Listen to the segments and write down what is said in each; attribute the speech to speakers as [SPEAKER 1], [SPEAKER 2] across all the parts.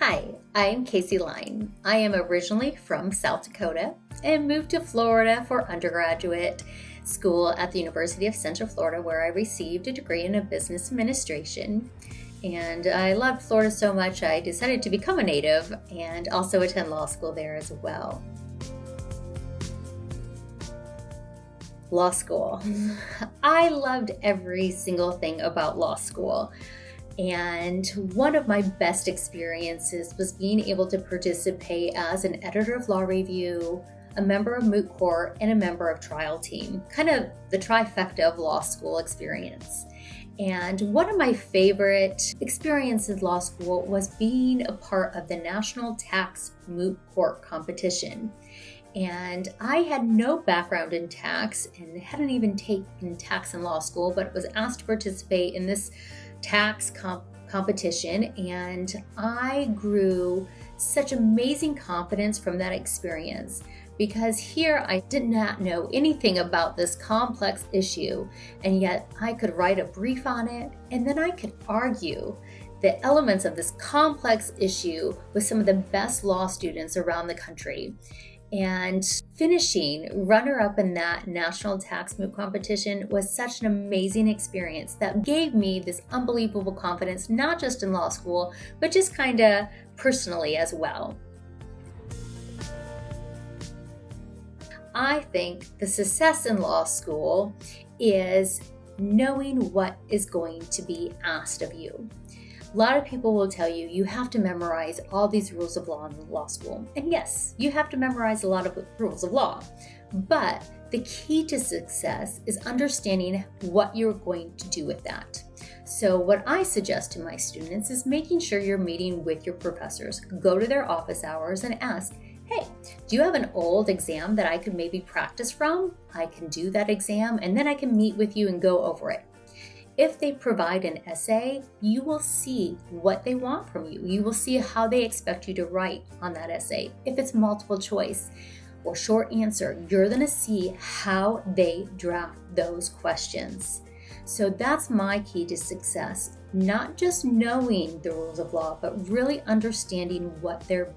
[SPEAKER 1] Hi, I am Kaci. I am originally from South Dakota and moved to Florida for undergraduate school at the University of Central Florida, where I received a degree in business administration. And I loved Florida so much, I decided to become a native and also attend law school there as well. Law school. I loved every single thing about law school. And one of my best experiences was being able to participate as an editor of law review, a member of Moot Court, and a member of trial team, kind of the trifecta of law school experience. And one of my favorite experiences in law school was being a part of the National Tax Moot Court competition. And I had no background in tax and hadn't even taken tax in law school, but was asked to participate in this tax competition, and I grew such amazing confidence from that experience, because here I did not know anything about this complex issue, and yet I could write a brief on it, and then I could argue the elements of this complex issue with some of the best law students around the country. And finishing runner-up in that national tax moot competition was such an amazing experience that gave me this unbelievable confidence, not just in law school, but just kind of personally as well. I think the success in law school is knowing what is going to be asked of you. A lot of people will tell you, you have to memorize all these rules of law in law school. And yes, you have to memorize a lot of rules of law. But the key to success is understanding what you're going to do with that. So what I suggest to my students is making sure you're meeting with your professors. Go to their office hours and ask, hey, do you have an old exam that I could maybe practice from? I can do that exam, and then I can meet with you and go over it. If they provide an essay, you will see what they want from you. You will see how they expect you to write on that essay. If it's multiple choice or short answer, you're going to see how they draft those questions. So that's my key to success, not just knowing the rules of law, but really understanding what they're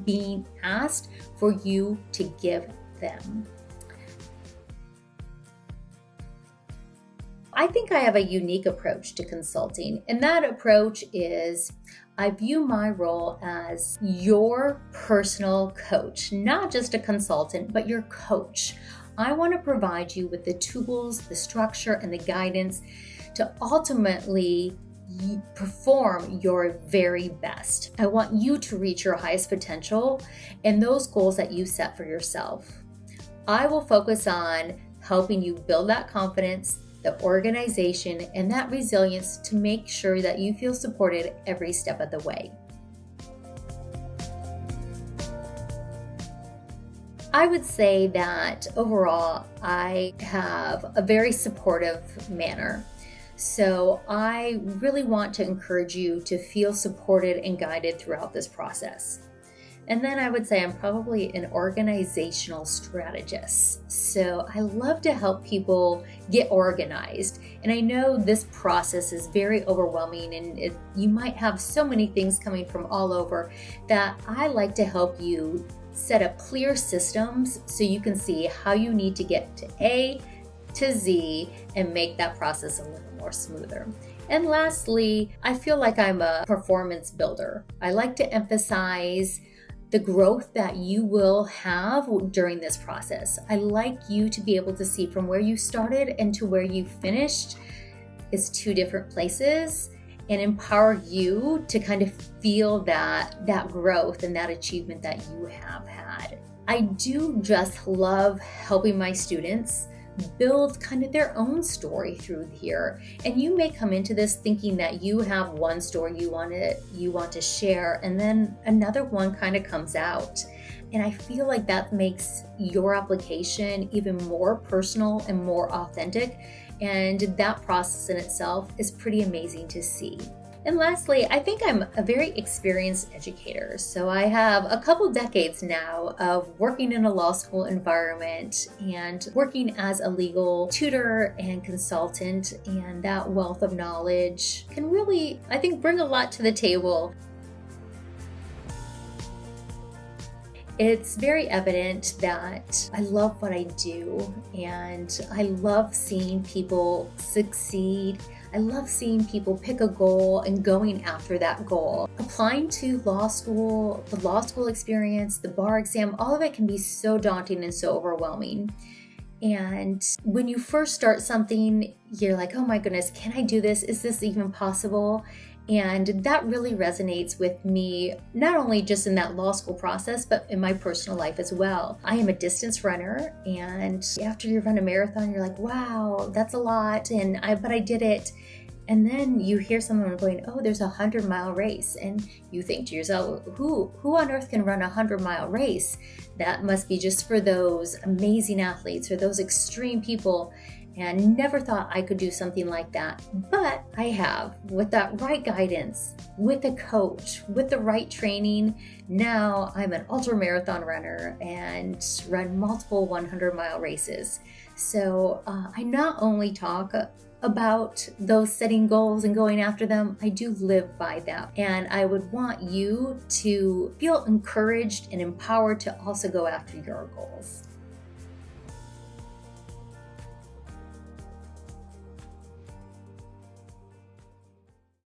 [SPEAKER 1] being asked for you to give them. I think I have a unique approach to consulting, and that approach is I view my role as your personal coach, not just a consultant, but your coach. I want to provide you with the tools, the structure, and the guidance to ultimately perform your very best. I want you to reach your highest potential and those goals that you set for yourself. I will focus on helping you build that confidence, the organization, and that resilience to make sure that you feel supported every step of the way. I would say that overall, I have a very supportive manner. So I really want to encourage you to feel supported and guided throughout this process. And then I would say I'm probably an organizational strategist. So I love to help people get organized. And I know this process is very overwhelming, and you might have so many things coming from all over that I like to help you set up clear systems so you can see how you need to get to A to Z and make that process a little more smoother. And lastly, I feel like I'm a performance builder. I like to emphasize the growth that you will have during this process. I like you to be able to see from where you started and to where you finished is two different places, and empower you to kind of feel that growth and that achievement that you have had. I do just love helping my students build kind of their own story through here. And you may come into this thinking that you have one story you want to share, and then another one kind of comes out. And I feel like that makes your application even more personal and more authentic. And that process in itself is pretty amazing to see. And lastly, I think I'm a very experienced educator. So I have a couple decades now of working in a law school environment and working as a legal tutor and consultant. And that wealth of knowledge can really, I think, bring a lot to the table. It's very evident that I love what I do, and I love seeing people succeed. I love seeing people pick a goal and going after that goal. Applying to law school, the law school experience, the bar exam, all of it can be so daunting and so overwhelming. And when you first start something, you're like, oh my goodness, can I do this? Is this even possible? And that really resonates with me, not only just in that law school process, but in my personal life as well. I am a distance runner, and after you run a marathon, you're like, wow, that's a lot, but I did it. And then you hear someone going, oh, there's a 100-mile race. And you think to yourself, who on earth can run a 100-mile race? That must be just for those amazing athletes or those extreme people. And never thought I could do something like that. But I have, with that right guidance, with a coach, with the right training. Now I'm an ultra marathon runner and run multiple 100-mile races. So I not only talk about those setting goals and going after them, I do live by that. And I would want you to feel encouraged and empowered to also go after your goals.